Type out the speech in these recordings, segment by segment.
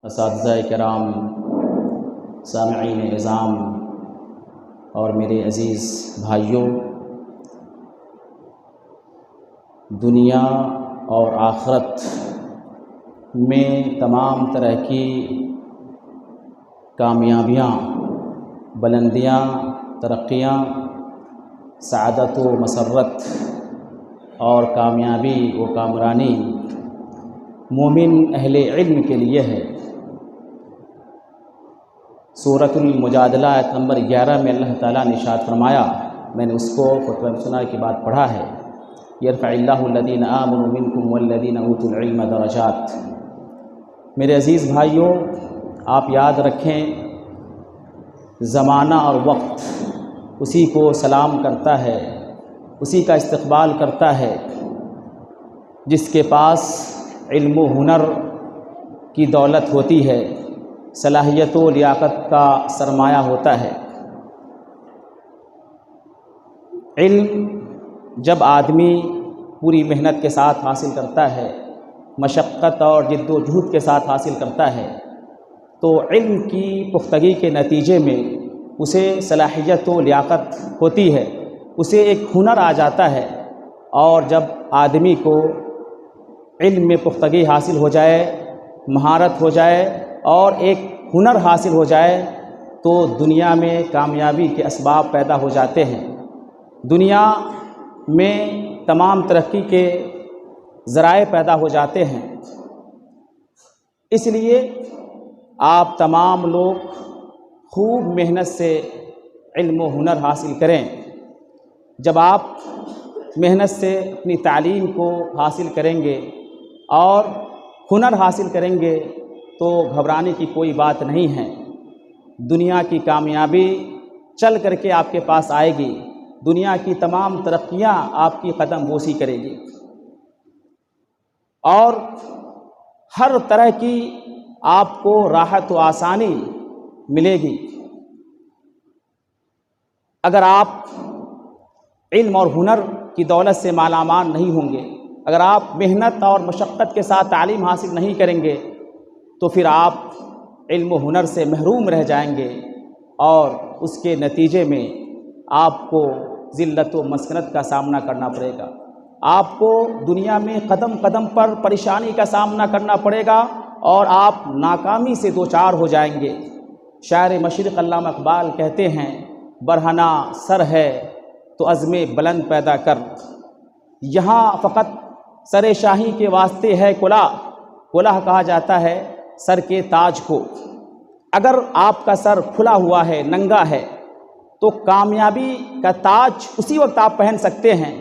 اساتذہ کرام، سامعین نظام اور میرے عزیز بھائیوں، دنیا اور آخرت میں تمام طرح کی کامیابیاں، بلندیاں، ترقیاں، سعادت و مسرت اور کامیابی و کامرانی مومن اہل علم کے لیے ہے۔ سورۃ المجادلہ آیت نمبر 11 میں اللہ تعالیٰ نے ارشاد فرمایا، میں نے اس کو خطبہ سنا کے بعد پڑھا ہے، یرفع اللہ الذین آمنوا منکم والذین اوتوا العلم درجات۔ میرے عزیز بھائیوں، آپ یاد رکھیں، زمانہ اور وقت اسی کو سلام کرتا ہے، اسی کا استقبال کرتا ہے جس کے پاس علم و ہنر کی دولت ہوتی ہے، صلاحیت و لیاقت کا سرمایہ ہوتا ہے۔ علم جب آدمی پوری محنت کے ساتھ حاصل کرتا ہے، مشقت اور جد و جہد کے ساتھ حاصل کرتا ہے، تو علم کی پختگی کے نتیجے میں اسے صلاحیت و لیاقت ہوتی ہے، اسے ایک ہنر آ جاتا ہے۔ اور جب آدمی کو علم میں پختگی حاصل ہو جائے، مہارت ہو جائے اور ایک ہنر حاصل ہو جائے تو دنیا میں کامیابی کے اسباب پیدا ہو جاتے ہیں، دنیا میں تمام ترقی کے ذرائع پیدا ہو جاتے ہیں۔ اس لیے آپ تمام لوگ خوب محنت سے علم و ہنر حاصل کریں۔ جب آپ محنت سے اپنی تعلیم کو حاصل کریں گے اور ہنر حاصل کریں گے تو گھبرانے کی کوئی بات نہیں ہے۔ دنیا کی کامیابی چل کر کے آپ کے پاس آئے گی، دنیا کی تمام ترقیاں آپ کی قدم بوسی کرے گی، اور ہر طرح کی آپ کو راحت و آسانی ملے گی۔ اگر آپ علم اور ہنر کی دولت سے مالا مال نہیں ہوں گے، اگر آپ محنت اور مشقت کے ساتھ تعلیم حاصل نہیں کریں گے تو پھر آپ علم و ہنر سے محروم رہ جائیں گے، اور اس کے نتیجے میں آپ کو ذلت و مسکنت کا سامنا کرنا پڑے گا، آپ کو دنیا میں قدم قدم پر پریشانی کا سامنا کرنا پڑے گا اور آپ ناکامی سے دوچار ہو جائیں گے۔ شاعر مشرق علامہ اقبال کہتے ہیں، برہنہ سر ہے تو عزم بلند پیدا کر، یہاں فقط سر شاہی کے واسطے ہے کلاه، کلاه کہا جاتا ہے سر کے تاج کو۔ اگر آپ کا سر کھلا ہوا ہے، ننگا ہے، تو کامیابی کا تاج اسی وقت آپ پہن سکتے ہیں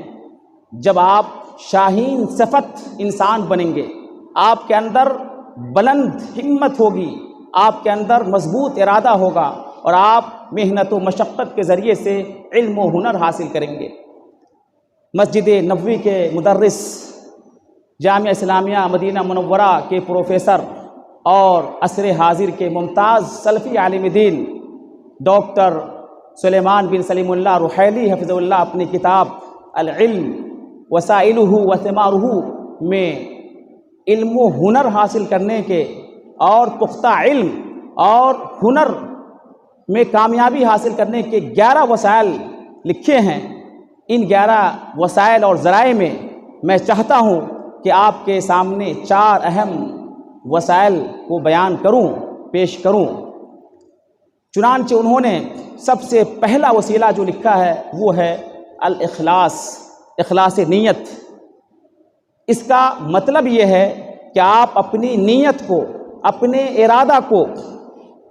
جب آپ شاہین صفت انسان بنیں گے، آپ کے اندر بلند ہمت ہوگی، آپ کے اندر مضبوط ارادہ ہوگا اور آپ محنت و مشقت کے ذریعے سے علم و ہنر حاصل کریں گے۔ مسجد نبوی کے مدرس، جامعہ اسلامیہ مدینہ منورہ کے پروفیسر اور عصر حاضر کے ممتاز سلفی عالم دین ڈاکٹر سلیمان بن سلیم اللہ رحیلی حفظہ اللہ اپنی کتاب العلم وسائلہ وثمارہ میں علم و ہنر حاصل کرنے کے اور پختہ علم اور ہنر میں کامیابی حاصل کرنے کے 11 وسائل لکھے ہیں۔ ان 11 وسائل اور ذرائع میں چاہتا ہوں کہ آپ کے سامنے 4 اہم وسائل کو بیان کروں، پیش کروں۔ چنانچہ انہوں نے سب سے پہلا وسیلہ جو لکھا ہے وہ ہے الاخلاص، اخلاص نیت۔ اس کا مطلب یہ ہے کہ آپ اپنی نیت کو، اپنے ارادہ کو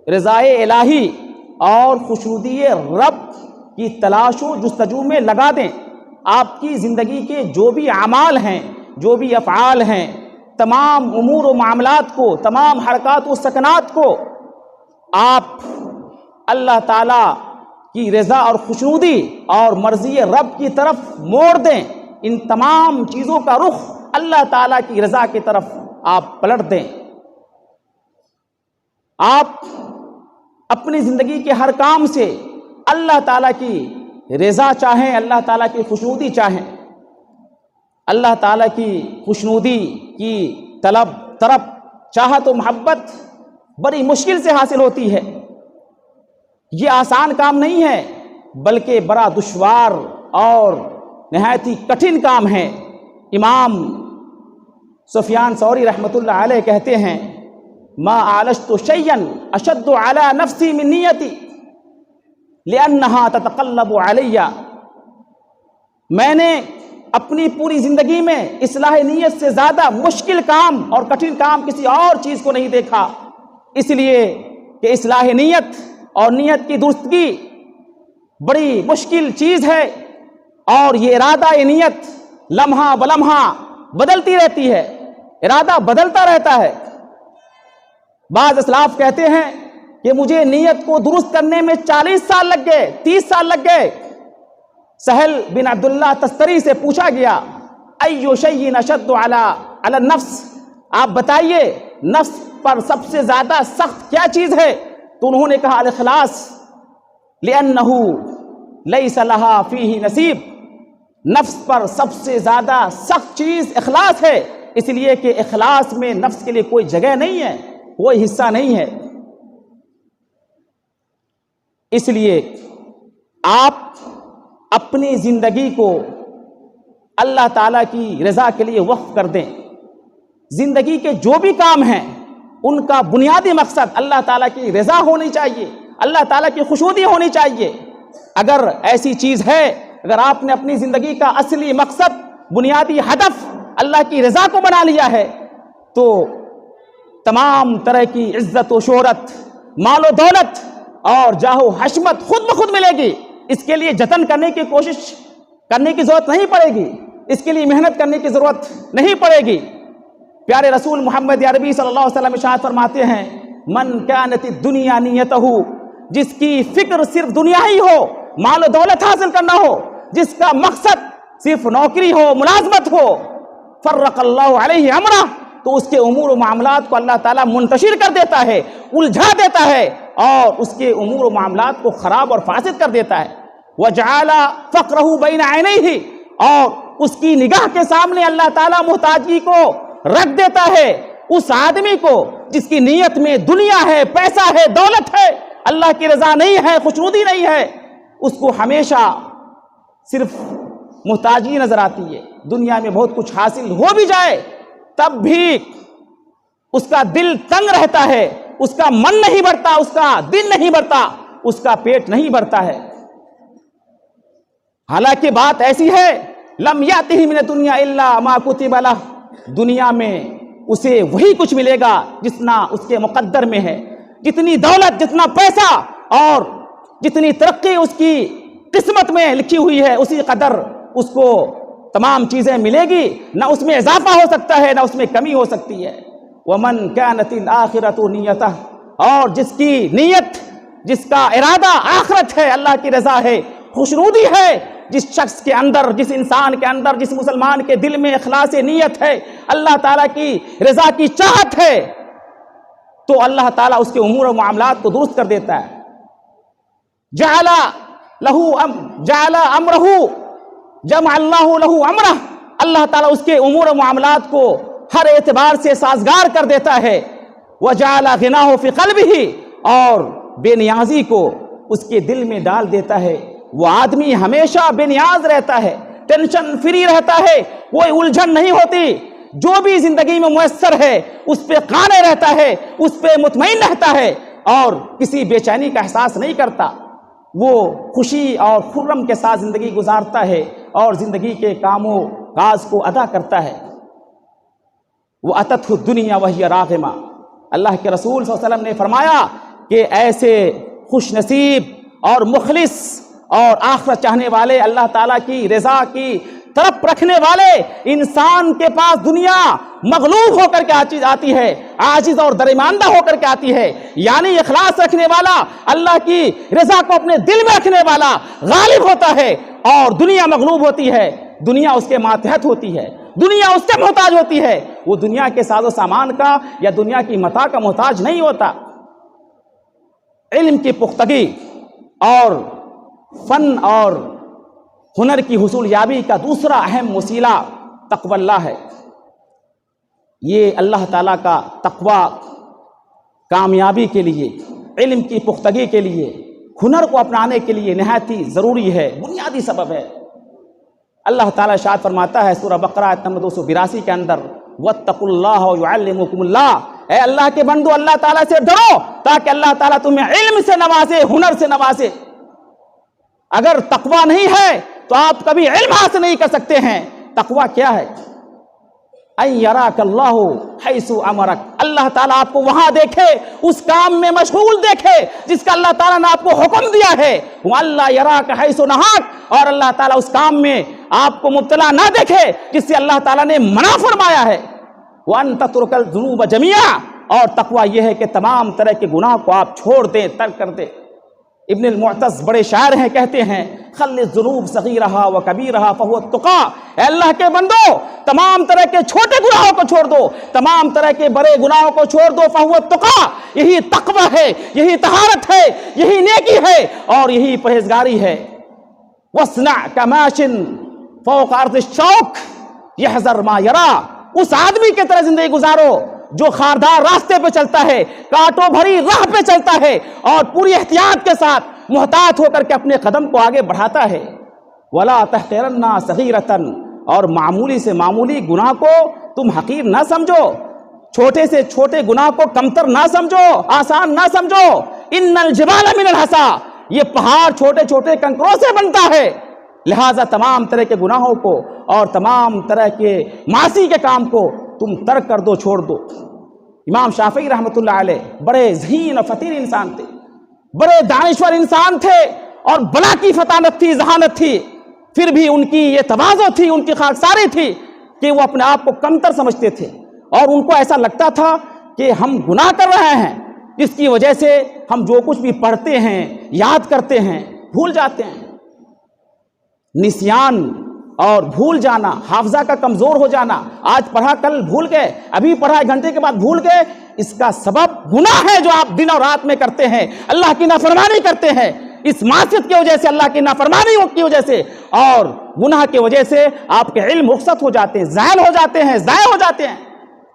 رضائے الہی اور خوشنودی رب کی تلاش و جستجو میں لگا دیں۔ آپ کی زندگی کے جو بھی اعمال ہیں، جو بھی افعال ہیں، تمام امور و معاملات کو، تمام حرکات و سکنات کو آپ اللہ تعالیٰ کی رضا اور خوشنودی اور مرضی رب کی طرف موڑ دیں۔ ان تمام چیزوں کا رخ اللہ تعالیٰ کی رضا کی طرف آپ پلٹ دیں۔ آپ اپنی زندگی کے ہر کام سے اللہ تعالیٰ کی رضا چاہیں، اللہ تعالیٰ کی خوشنودی چاہیں، اللہ تعالیٰ کی خوشنودی کی طلب، چاہت و محبت بڑی مشکل سے حاصل ہوتی ہے. یہ آسان کام نہیں ہے بلکہ بڑا دشوار اور نہایت ہی کٹھن کام ہے. امام سفیان ثوری رحمۃ اللہ علیہ کہتے ہیں ما عالجت شیئا اشد علی نفسی من نیتی لأنها تتقلب علی. میں نے اپنی پوری زندگی میں اصلاح نیت سے زیادہ مشکل کام اور کٹھن کام کسی اور چیز کو نہیں دیکھا، اس لیے کہ اصلاح نیت اور نیت کی درستگی بڑی مشکل چیز ہے، اور یہ ارادہ نیت لمحہ بلمحہ بدلتی رہتی ہے، ارادہ بدلتا رہتا ہے. بعض اسلاف کہتے ہیں کہ مجھے نیت کو درست کرنے میں 40 سال لگ گئے، 30 سال لگ گئے. سہل بن عبداللہ تستری سے پوچھا گیا ایو شیء اشد علی النفس، آپ بتائیے نفس پر سب سے زیادہ سخت کیا چیز ہے؟ تو انہوں نے کہا الاخلاص، لأنہ لیس لہا فیہ نصیب. نفس پر سب سے زیادہ سخت چیز اخلاص ہے، اس لیے کہ اخلاص میں نفس کے لیے کوئی جگہ نہیں ہے، کوئی حصہ نہیں ہے. اس لیے آپ اپنی زندگی کو اللہ تعالیٰ کی رضا کے لیے وقف کر دیں. زندگی کے جو بھی کام ہیں ان کا بنیادی مقصد اللہ تعالیٰ کی رضا ہونی چاہیے، اللہ تعالیٰ کی خوشنودی ہونی چاہیے. اگر ایسی چیز ہے، اگر آپ نے اپنی زندگی کا اصلی مقصد، بنیادی ہدف اللہ کی رضا کو بنا لیا ہے، تو تمام طرح کی عزت و شہرت، مال و دولت اور جاہ و حشمت خود بخود ملے گی. اس کے لیے جتن کرنے کی کوشش کرنے کی ضرورت نہیں پڑے گی، اس کے لیے محنت کرنے کی ضرورت نہیں پڑے گی. پیارے رسول محمد عربی صلی اللہ علیہ وسلم ارشاد فرماتے ہیں من کانت الدنیا نیتہ، جس کی فکر صرف دنیا ہی ہو، مال و دولت حاصل کرنا ہو، جس کا مقصد صرف نوکری ہو، ملازمت ہو، فرق اللہ علیہ امرہ، تو اس کے امور و معاملات کو اللہ تعالیٰ منتشر کر دیتا ہے، الجھا دیتا ہے، اور اس کے امور و معاملات کو خراب اور فاسد کر دیتا ہے. وجعل فقرہ بین عینیہ، اور اس کی نگاہ کے سامنے اللہ تعالیٰ محتاجی کو رکھ دیتا ہے. اس آدمی کو جس کی نیت میں دنیا ہے، پیسہ ہے، دولت ہے، اللہ کی رضا نہیں ہے، خوشنودی نہیں ہے، اس کو ہمیشہ صرف محتاجی نظر آتی ہے. دنیا میں بہت کچھ حاصل ہو بھی جائے تب بھی اس کا دل تنگ رہتا ہے، اس کا من نہیں بھرتا، اس کا دل نہیں بھرتا، اس کا پیٹ نہیں بھرتا ہے. حالانکہ بات ایسی ہے لم یاتہ من الدنیا الا ما کتب لہ، دنیا میں اسے وہی کچھ ملے گا جتنا اس کے مقدر میں ہے. جتنی دولت، جتنا پیسہ اور جتنی ترقی اس کی قسمت میں لکھی ہوئی ہے، اسی قدر اس کو تمام چیزیں ملے گی، نہ اس میں اضافہ ہو سکتا ہے نہ اس میں کمی ہو سکتی ہے. ومن كانت الآخرة نیتہ، اور جس کی نیت، جس کا ارادہ آخرت ہے، اللہ کی رضا ہے، خوشنودی ہے، جس شخص کے اندر، جس انسان کے اندر، جس مسلمان کے دل میں اخلاص نیت ہے، اللہ تعالیٰ کی رضا کی چاہت ہے، تو اللہ تعالیٰ اس کے امور و معاملات کو درست کر دیتا ہے. جعل امرہ، جمع اللہ لہ امرہ، اللہ تعالیٰ اس کے امور و معاملات کو ہر اعتبار سے سازگار کر دیتا ہے. وجعل غناہ فی قلبہ، اور بے نیازی کو اس کے دل میں ڈال دیتا ہے. وہ آدمی ہمیشہ بے نیاز رہتا ہے، ٹینشن فری رہتا ہے، کوئی الجھن نہیں ہوتی. جو بھی زندگی میں میسر ہے اس پہ قانع رہتا ہے، اس پہ مطمئن رہتا ہے، اور کسی بے چینی کا احساس نہیں کرتا. وہ خوشی اور خرم کے ساتھ زندگی گزارتا ہے اور زندگی کے کام و کاج کو ادا کرتا ہے. وَأَتَتْهُ الدُّنْيَا وَهِيَ رَاغِمَةٌ، اللہ کے رسول صلی اللہ علیہ وسلم نے فرمایا کہ ایسے خوش نصیب اور مخلص اور آخرت چاہنے والے، اللہ تعالیٰ کی رضا کی طرف رکھنے والے انسان کے پاس دنیا مغلوب ہو کر کے آتی ہے، عاجز اور درماندہ ہو کر کے آتی ہے. یعنی اخلاص رکھنے والا، اللہ کی رضا کو اپنے دل میں رکھنے والا غالب ہوتا ہے، اور دنیا مغلوب ہوتی ہے، دنیا اس کے ماتحت ہوتی ہے، دنیا اس سے محتاج ہوتی ہے. وہ دنیا کے ساز و سامان کا یا دنیا کی متاع کا محتاج نہیں ہوتا. علم کی پختگی اور فن اور ہنر کی حصول یابی کا دوسرا اہم وسیلہ تقوی اللہ ہے. یہ اللہ تعالیٰ کا تقوی کامیابی کے لیے، علم کی پختگی کے لیے، ہنر کو اپنانے کے لیے نہایت ہی ضروری ہے، بنیادی سبب ہے۔ اللہ تعالیٰ ارشاد فرماتا ہے سورہ بقرہ آیت نمبر 282 کے اندر، وَاتَّقُوا اللَّهَ وَيُعَلِّمُكُمُ اللَّهُ، اے اللہ کے بندو اللہ تعالیٰ سے ڈرو تاکہ اللہ تعالیٰ تمہیں علم سے نوازے، ہنر سے نوازے۔ اگر تقوی نہیں ہے تو آپ کبھی علم حاصل نہیں کر سکتے ہیں۔ تقوی کیا ہے؟ اَن يَرَاكَ اللَّهُ حَيْثُ أَمَرَكَ، اللہ تعالیٰ آپ کو وہاں دیکھے، اس کام میں مشغول دیکھے جس کا اللہ تعالیٰ نے آپ کو حکم دیا ہے۔ وَاللَّهَ يَرَاكَ حَيْثُ نَهَاكَ، اور اللہ تعالیٰ اس کام میں آپ کو مبتلا نہ دیکھے جس سے اللہ تعالیٰ نے منع فرمایا ہے۔ وَأَن تَتْرُكَ الذُّنُوبَ جَمِيعًا، اور تقوی یہ ہے کہ تمام طرح کے گناہ کو آپ چھوڑ دیں، ترک کر دیں۔ ابن المعتز بڑے شاعر ہیں، کہتے ہیں خل الذنوب صغیرہا و کبیرہا فہو التقیٰ، اے اللہ کے بندو تمام طرح کے چھوٹے گناہوں کو چھوڑ دو، تمام طرح کے بڑے گناہوں کو چھوڑ دو، فہو التقیٰ، یہی تقوی ہے، یہی طہارت ہے، یہی نیکی ہے اور یہی پرہیزگاری ہے۔ وَاصْنَعْ كَمَاشٍ فَوْقَ أَرْضِ الشَّوْكِ يَحْذَرْ مَا يَرَىٰ، اس آدمی کی طرح زندگی گزارو جو خاردار راستے پہ چلتا ہے، کانٹوں بھری راہ پہ چلتا ہے اور پوری احتیاط کے ساتھ محتاط ہو کر کے اپنے قدم کو آگے بڑھاتا ہے۔ وَلَا تَحْقِرَنَّ صَغِيرَةً، اور معمولی سے معمولی گناہ کو تم حقیر نہ سمجھو، چھوٹے سے چھوٹے گناہ کو کمتر نہ سمجھو، آسان نہ سمجھو۔ إِنَّ الْجِبَالَ مِنَ الْحَصَىٰ، یہ پہاڑ چھوٹے چھوٹے کنکروں سے بنتا ہے، لہٰذا تمام طرح کے گناہوں کو اور تمام طرح کے معاصی کے کام کو تم ترک کر دو، چھوڑ دو۔ امام شافعی رحمۃ اللہ علیہ بڑے ذہین اور فطین انسان تھے، بڑے دانشور انسان تھے اور بلا کی فطانت تھی، ذہانت تھی، پھر بھی ان کی یہ تواضع تھی، ان کی خاکساری تھی کہ وہ اپنے آپ کو کمتر سمجھتے تھے اور ان کو ایسا لگتا تھا کہ ہم گناہ کر رہے ہیں، جس کی وجہ سے ہم جو کچھ بھی پڑھتے ہیں، یاد کرتے ہیں، بھول جاتے ہیں۔ نسیان اور بھول جانا، حافظہ کا کمزور ہو جانا، آج پڑھا کل بھول گئے، ابھی پڑھا ایک گھنٹے کے بعد بھول گئے، اس کا سبب گناہ ہے جو آپ دن اور رات میں کرتے ہیں، اللہ کی نافرمانی کرتے ہیں۔ اس معصیت کی وجہ سے، اللہ کی نافرمانی کی وجہ سے اور گناہ کی وجہ سے آپ کے علم رخصت ہو جاتے ہیں، زائل ہو جاتے ہیں، ضائع ہو جاتے ہیں۔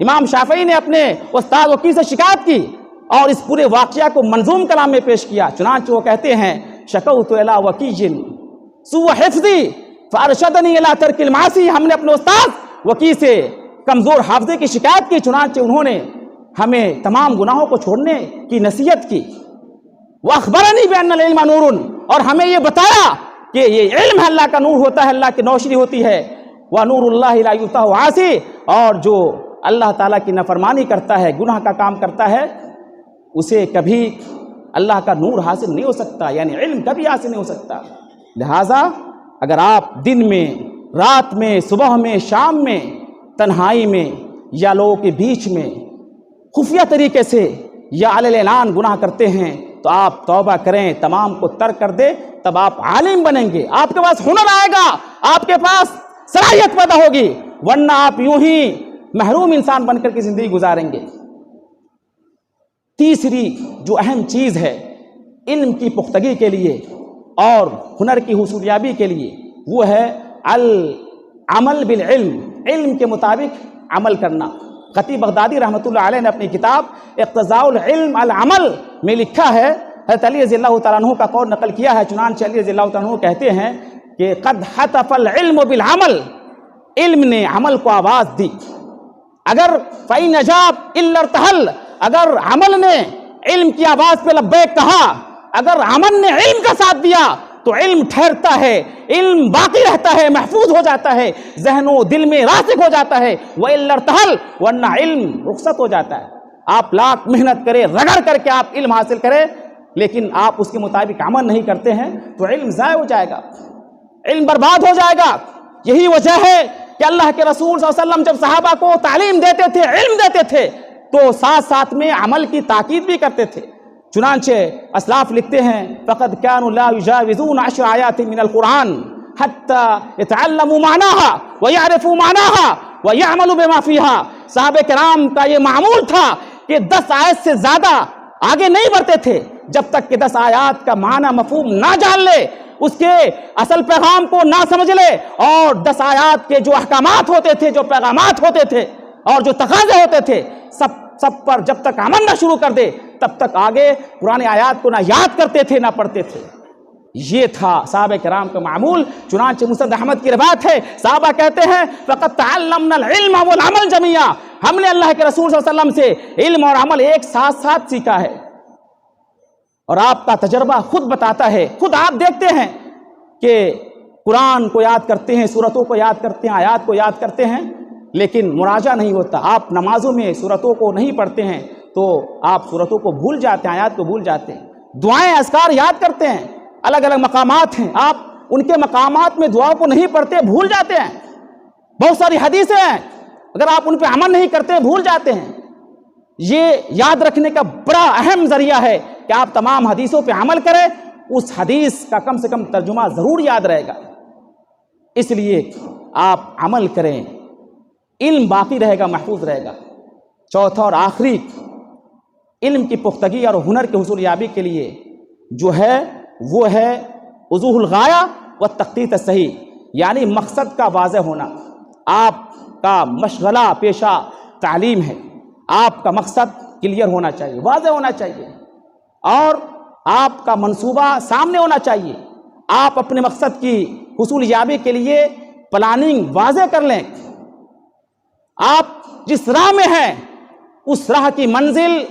امام شافعی نے اپنے استاد وکی سے شکایت کی اور اس پورے واقعہ کو منظوم کلام میں پیش کیا، چنانچہ وہ کہتے ہیں شکوت الی وکی سوء حفظی فارشدنی الی ترک المعاصی، ہم نے اپنے استاد وکی سے کمزور حافظے کی شکایت کی، چنانچہ انہوں نے ہمیں تمام گناہوں کو چھوڑنے کی نصیحت کی۔ وَأَخْبَرَنِي بِأَنَّ الْعِلْمَ نُورٌ، اور ہمیں یہ بتایا کہ یہ علم ہے، اللہ کا نور ہوتا ہے، اللہ کی روشنی ہوتی ہے۔ وَنُورُ اللَّهِ لَا يُؤْتَهُ عَاصٍ، اور جو اللہ تعالیٰ کی نافرمانی کرتا ہے، گناہ کا کام کرتا ہے، اسے کبھی اللہ کا نور حاصل نہیں ہو سکتا، یعنی علم کبھی حاصل نہیں ہو سکتا۔ لہٰذا اگر آپ دن میں، رات میں، صبح میں، شام میں، تنہائی میں یا لوگوں کے بیچ میں خفیہ طریقے سے یا علی اعلان گناہ کرتے ہیں تو آپ توبہ کریں، تمام کو ترک کر دیں، تب آپ عالم بنیں گے، آپ کے پاس ہنر آئے گا، آپ کے پاس صلاحیت پیدا ہوگی، ورنہ آپ یوں ہی محروم انسان بن کر کے زندگی گزاریں گے۔ تیسری جو اہم چیز ہے علم کی پختگی کے لیے اور ہنر کی حصولیابی کے لیے، وہ ہے العمل بالعلم، علم کے مطابق عمل کرنا۔ خطیب بغدادی رحمۃ اللہ علیہ نے اپنی کتاب اقتضاء العلم العمل میں لکھا ہے، حضرت علی رضی اللہ تعالیٰ عنہ کا قول نقل کیا ہے، چنانچہ علی رضی اللہ تعالیٰ عنہ کہتے ہیں کہ قد حتف العلم بالعمل، علم نے عمل کو آواز دی۔ اگر فَإِنْ أَجَابَ إِلَّا ارْتَحَلَ، اگر عمل نے علم کی آواز پہ لبیک کہا، اگر عمل نے علم کا ساتھ دیا تو علم ٹھہرتا ہے، علم باقی رہتا ہے، محفوظ ہو جاتا ہے، ذہن و دل میں راسخ ہو جاتا ہے۔ وَإِلَّا ارْتَحَلَ، ورنہ علم رخصت ہو جاتا ہے۔ آپ لاکھ محنت کریں، رگڑ کر کے آپ علم حاصل کریں، لیکن آپ اس کے مطابق عمل نہیں کرتے ہیں تو علم ضائع ہو جائے گا، علم برباد ہو جائے گا۔ یہی وجہ ہے کہ اللہ کے رسول صلی اللہ علیہ وسلم جب صحابہ کو تعلیم دیتے تھے، علم دیتے تھے، تو ساتھ ساتھ میں عمل کی تاکید بھی کرتے تھے۔ چنانچہ اسلاف لکھتے ہیں فقد كانوا لا يجاوزون 10 آیات من القرآن حتى يتعلموا معناها ويعرفوا معناها ويعملوا بما فيها، صحابہ کرام کا یہ معمول تھا کہ 10 آیت سے زیادہ آگے نہیں بڑھتے تھے جب تک کہ 10 آیات کا معنی مفہوم نہ جان لے، اس کے اصل پیغام کو نہ سمجھ لے، اور 10 آیات کے جو احکامات ہوتے تھے، جو پیغامات ہوتے تھے اور جو تقاضے ہوتے تھے، سب سب پر جب تک عمل نہ شروع کر دے تب تک آگے پرانے آیات کو نہ یاد کرتے تھے نہ پڑھتے تھے۔ یہ تھا صحابہ کرام کا معمول۔ چنانچہ مسند احمد کی روایت ہے، صحابہ کہتے ہیں فَقَدْ تَعَلَّمْنَا الْعِلْمَ وَالْعَمَلَ جَمِيعًا، ہم نے اللہ کے رسول صلی اللہ علیہ وسلم سے علم اور عمل ایک ساتھ ساتھ سیکھا ہے۔ اور آپ کا تجربہ خود بتاتا ہے، خود آپ دیکھتے ہیں کہ قرآن کو یاد کرتے ہیں، سورتوں کو یاد کرتے ہیں، آیات کو یاد کرتے ہیں، لیکن مراجعہ نہیں ہوتا۔ آپ نمازوں میں سورتوں کو نہیں پڑھتے ہیں تو آپ سورتوں کو بھول جاتے ہیں، آیات کو بھول جاتے ہیں۔ دعائیں اذکار یاد کرتے ہیں، الگ الگ مقامات ہیں، آپ ان کے مقامات میں دعا کو نہیں پڑھتے، بھول جاتے ہیں۔ بہت ساری حدیثیں ہیں، اگر آپ ان پہ عمل نہیں کرتے بھول جاتے ہیں۔ یہ یاد رکھنے کا بڑا اہم ذریعہ ہے کہ آپ تمام حدیثوں پہ عمل کریں، اس حدیث کا کم سے کم ترجمہ ضرور یاد رہے گا، اس لیے آپ عمل کریں، علم باقی رہے گا، محفوظ رہے گا۔ چوتھا اور آخری، علم کی پختگی اور ہنر کے حصول یابی کے لیے جو ہے وہ ہے وضوح الغایہ و تخطیط صحیح، یعنی مقصد کا واضح ہونا۔ آپ کا مشغلہ پیشہ تعلیم ہے، آپ کا مقصد کلیئر ہونا چاہیے، واضح ہونا چاہیے، اور آپ کا منصوبہ سامنے ہونا چاہیے۔ آپ اپنے مقصد کی حصول یابی کے لیے پلاننگ واضح کر لیں۔ آپ جس راہ میں ہیں اس راہ کی منزل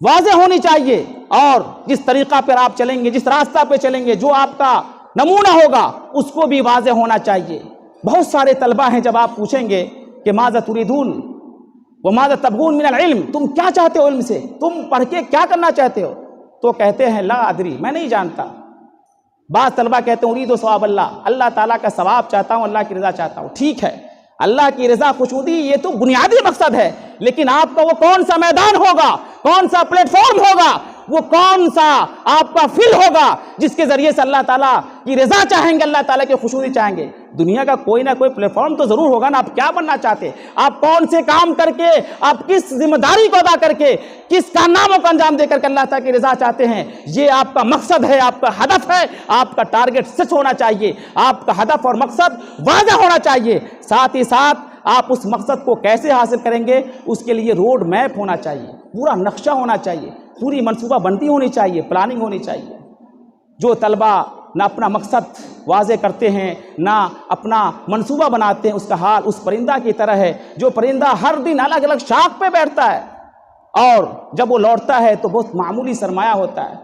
واضح ہونی چاہیے، اور جس طریقہ پر آپ چلیں گے، جس راستہ پہ چلیں گے، جو آپ کا نمونہ ہوگا اس کو بھی واضح ہونا چاہیے۔ بہت سارے طلبہ ہیں، جب آپ پوچھیں گے کہ ماذا تريدون وماذا تبغون من العلم، تم کیا چاہتے ہو علم سے، تم پڑھ کے کیا کرنا چاہتے ہو، تو کہتے ہیں لا ادری، میں نہیں جانتا۔ بعض طلبہ کہتے ہیں اريد ثواب اللہ، اللہ تعالیٰ کا ثواب چاہتا ہوں، اللہ کی رضا چاہتا ہوں۔ ٹھیک ہے، اللہ کی رضا خوشنودی یہ تو بنیادی مقصد ہے، لیکن آپ کا وہ کون سا میدان ہوگا، کون سا پلیٹ فارم ہوگا، وہ کون سا آپ کا فل ہوگا جس کے ذریعے سے اللہ تعالیٰ کی رضا چاہیں گے، اللہ تعالیٰ کی خوشنودی چاہیں گے۔ دنیا کا کوئی نہ کوئی پلیٹ فارم تو ضرور ہوگا نا۔ آپ کیا بننا چاہتے، آپ کون سے کام کر کے، آپ کس ذمہ داری کو ادا کر کے، کس کارناموں کو انجام دے کر کے اللہ تعالیٰ کی رضا چاہتے ہیں، یہ آپ کا مقصد ہے، آپ کا ہدف ہے۔ آپ کا ٹارگٹ سچ ہونا چاہیے، آپ کا ہدف اور مقصد واضح ہونا چاہیے۔ ساتھ ہی ساتھ آپ اس مقصد کو کیسے حاصل کریں گے اس کے لیے روڈ میپ ہونا چاہیے، پورا نقشہ ہونا چاہیے، پوری منصوبہ بندی ہونی چاہیے، پلاننگ ہونی چاہیے۔ جو طلبہ نہ اپنا مقصد واضح کرتے ہیں، نہ اپنا منصوبہ بناتے ہیں، اس کا حال اس پرندہ کی طرح ہے جو پرندہ ہر دن الگ الگ شاخ پہ بیٹھتا ہے، اور جب وہ لوٹتا ہے تو بہت معمولی سرمایہ ہوتا ہے۔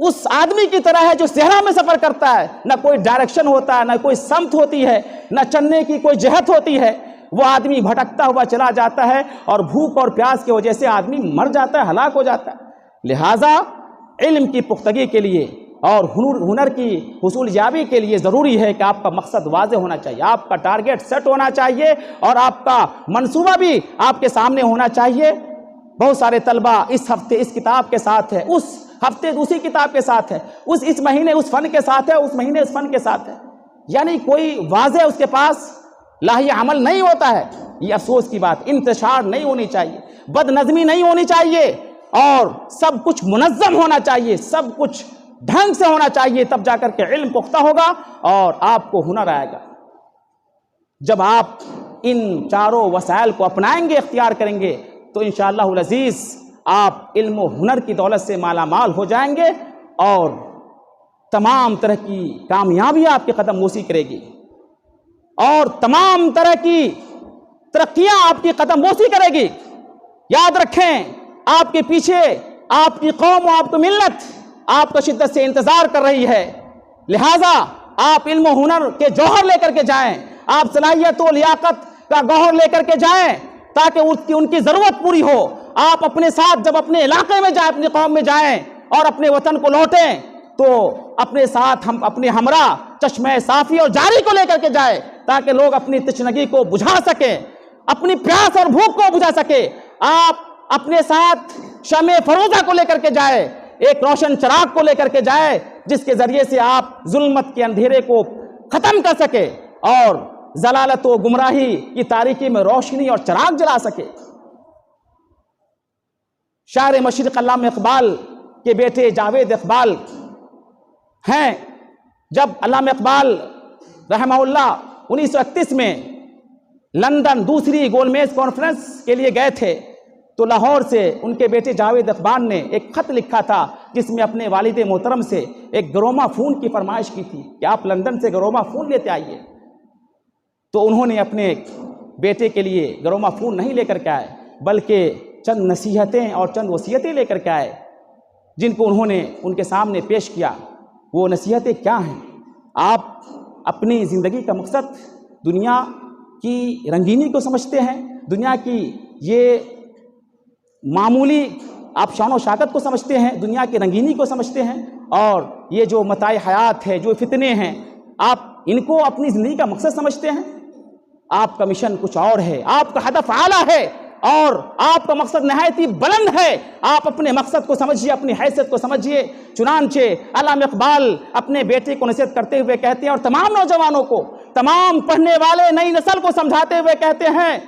اس آدمی کی طرح ہے جو صحرا میں سفر کرتا ہے، نہ کوئی ڈائریکشن ہوتا ہے، نہ کوئی سمت ہوتی ہے، نہ چلنے کی کوئی جہت ہوتی ہے۔ وہ آدمی بھٹکتا ہوا چلا جاتا ہے، اور بھوک اور پیاس کی وجہ سے آدمی مر جاتا ہے، ہلاک ہو جاتا ہے۔ لہٰذا علم کی پختگی کے لیے اور ہنر کی حصول یابی کے لیے ضروری ہے کہ آپ کا مقصد واضح ہونا چاہیے، آپ کا ٹارگٹ سیٹ ہونا چاہیے، اور آپ کا منصوبہ بھی آپ کے سامنے ہونا چاہیے۔ بہت سارے طلبہ اس ہفتے اس کتاب کے ساتھ ہے، اس ہفتے دوسری کتاب کے ساتھ ہے، اس مہینے اس فن کے ساتھ ہے، اس مہینے اس فن کے ساتھ ہے، یعنی کوئی واضح اس کے پاس لاہی عمل نہیں ہوتا ہے۔ یہ افسوس کی بات، انتشار نہیں ہونی چاہیے، بد نظمی نہیں ہونی چاہیے، اور سب کچھ منظم ہونا چاہیے، سب کچھ ڈھنگ سے ہونا چاہیے، تب جا کر کے علم پختہ ہوگا اور آپ کو ہنر آئے گا۔ جب آپ ان چاروں وسائل کو اپنائیں گے، اختیار کریں گے، تو انشاءاللہ العزیز آپ علم و ہنر کی دولت سے مالا مال ہو جائیں گے، اور تمام طرح کی کامیابیاں آپ کے قدم بوسی کرے گی، اور تمام طرح کی ترقیاں آپ کی قدم بوسی کرے گی۔ یاد رکھیں، آپ کے پیچھے آپ کی قوم و آپ کی ملت آپ کا شدت سے انتظار کر رہی ہے، لہٰذا آپ علم و ہنر کے جوہر لے کر کے جائیں، آپ صلاحیت و لیاقت کا گوہر لے کر کے جائیں، تاکہ ان کی ضرورت پوری ہو۔ آپ اپنے ساتھ جب اپنے علاقے میں جائیں، اپنی قوم میں جائیں اور اپنے وطن کو لوٹیں، تو اپنے ساتھ ہم اپنے ہمراہ چشمہ صافی اور جاری کو لے کر کے جائیں، تاکہ لوگ اپنی تشنگی کو بجھا سکیں، اپنی پیاس اور بھوک کو بجھا سکے۔ آپ اپنے ساتھ شمع فروزہ کو لے کر کے جائے، ایک روشن چراغ کو لے کر کے جائے، جس کے ذریعے سے آپ ظلمت کے اندھیرے کو ختم کر سکے اور ضلالت و گمراہی کی تاریکی میں روشنی اور چراغ جلا سکے۔ شاعر مشرق علامہ اقبال کے بیٹے جاوید اقبال ہیں۔ جب علامہ اقبال رحمہ اللہ 1931 میں لندن دوسری گول میز کانفرنس کے لیے گئے تھے، تو لاہور سے ان کے بیٹے جاوید اقبال نے ایک خط لکھا تھا جس میں اپنے والد محترم سے ایک گروما فون کی فرمائش کی تھی کہ آپ لندن سے گروما فون لیتے آئیے. تو انہوں نے اپنے بیٹے کے لیے گروما فون نہیں لے کر کے آئے بلکہ چند نصیحتیں اور چند وصیتیں لے کر کے آئے جن کو انہوں نے ان کے سامنے پیش کیا. وہ نصیحتیں کیا ہیں؟ آپ اپنی زندگی کا مقصد دنیا کی رنگینی کو سمجھتے ہیں، دنیا کی یہ معمولی آپ شان و شوکت کو سمجھتے ہیں، دنیا کی رنگینی کو سمجھتے ہیں، اور یہ جو متاع حیات ہے، جو فتنے ہیں، آپ ان کو اپنی زندگی کا مقصد سمجھتے ہیں؟ آپ کا مشن کچھ اور ہے، آپ کا ہدف اعلیٰ ہے اور آپ کا مقصد نہایت ہی بلند ہے. آپ اپنے مقصد کو سمجھیے، اپنی حیثیت کو سمجھیے. چنانچہ علامہ اقبال اپنے بیٹے کو نصیحت کرتے ہوئے کہتے ہیں اور تمام نوجوانوں کو، تمام پڑھنے والے نئی نسل کو سمجھاتے ہوئے کہتے ہیں،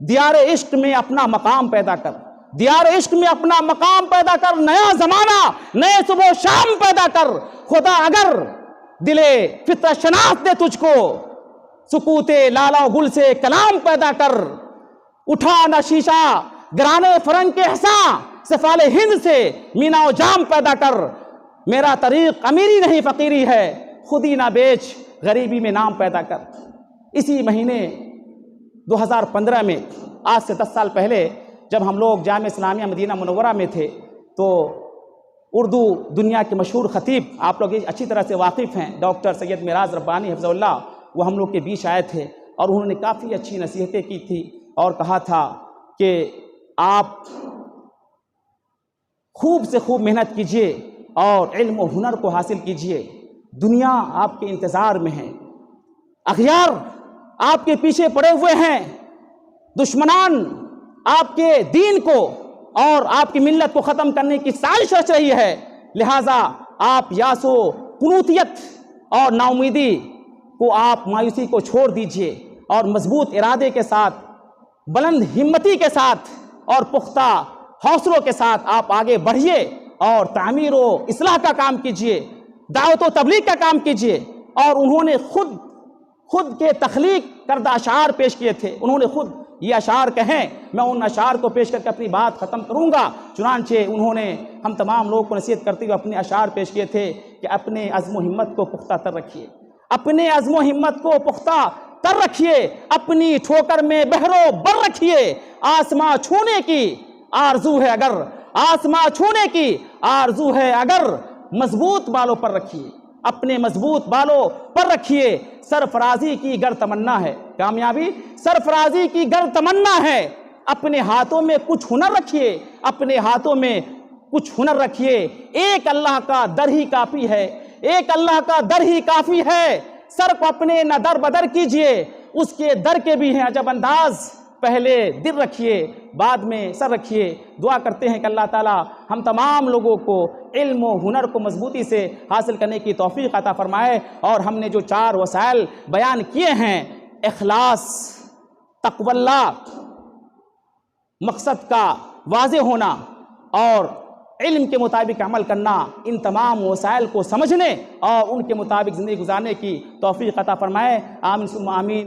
دیار عشق میں اپنا مقام پیدا کر، دیار عشق میں اپنا مقام پیدا کر، نیا زمانہ، نئے صبح و شام پیدا کر. خدا اگر دلے فطرت شناس دے تجھ کو، سکوت لالا و گل سے کلام پیدا کر. اٹھا نہ شیشہ گرانے فرنگ کے حساں، سفال ہند سے مینا و جام پیدا کر. میرا طریق امیری نہیں فقیری ہے، خودی نہ بیچ غریبی میں نام پیدا کر. اسی مہینے 2015 میں، آج سے 10 سال پہلے، جب ہم لوگ جامعہ اسلامیہ مدینہ منورہ میں تھے تو اردو دنیا کے مشہور خطیب، آپ لوگ اچھی طرح سے واقف ہیں، ڈاکٹر سید معراج ربانی حفظہ اللہ، وہ ہم لوگ کے بیچ آئے تھے اور انہوں نے کافی اچھی نصیحتیں کی تھی اور کہا تھا کہ آپ خوب سے خوب محنت کیجئے اور علم و ہنر کو حاصل کیجئے. دنیا آپ کے انتظار میں ہے، اغیار آپ کے پیچھے پڑے ہوئے ہیں، دشمنان آپ کے دین کو اور آپ کی ملت کو ختم کرنے کی سازش رچ رہی ہے. لہٰذا آپ یاس و قنوطیت اور ناامیدی کو، آپ مایوسی کو چھوڑ دیجئے اور مضبوط ارادے کے ساتھ، بلند ہمتی کے ساتھ اور پختہ حوصلوں کے ساتھ آپ آگے بڑھیے اور تعمیر و اصلاح کا کام کیجئے، دعوت و تبلیغ کا کام کیجئے. اور انہوں نے خود کے تخلیق کردہ اشعار پیش کیے تھے. انہوں نے خود یہ اشعار کہیں، میں ان اشعار کو پیش کر کے اپنی بات ختم کروں گا. چنانچہ انہوں نے ہم تمام لوگوں کو نصیحت کرتے ہوئے اپنے اشعار پیش کیے تھے کہ اپنے عزم و ہمت کو پختہ تر رکھیے، اپنے عزم و ہمت کو پختہ تر رکھیے، اپنی ٹھوکر میں بہرو بر رکھیے. آسماں چھونے کی آرزو ہے اگر، آسماں چھونے کی آرزو ہے اگر، مضبوط بالوں پر رکھیے، اپنے مضبوط بالوں پر رکھیے. سرفرازی کی گر تمنا ہے، کامیابی سرفرازی کی گر تمنا ہے. اپنے ہاتھوں میں کچھ ہنر رکھیے، اپنے ہاتھوں میں کچھ ہنر رکھیے. ایک اللہ کا در ہی کافی ہے، ایک اللہ کا در ہی کافی ہے. سر کو اپنے نہ در بدر کیجئے، اس کے در کے بھی ہیں عجب انداز. پہلے دل رکھیے، بعد میں سر رکھیے. دعا کرتے ہیں کہ اللہ تعالی ہم تمام لوگوں کو علم و ہنر کو مضبوطی سے حاصل کرنے کی توفیق عطا فرمائے. اور ہم نے جو 4 وسائل بیان کیے ہیں، اخلاص، تقوی اللہ، مقصد کا واضح ہونا اور علم کے مطابق عمل کرنا، ان تمام وسائل کو سمجھنے اور ان کے مطابق زندگی گزارنے کی توفیق عطا فرمائے. آمین ثم آمین.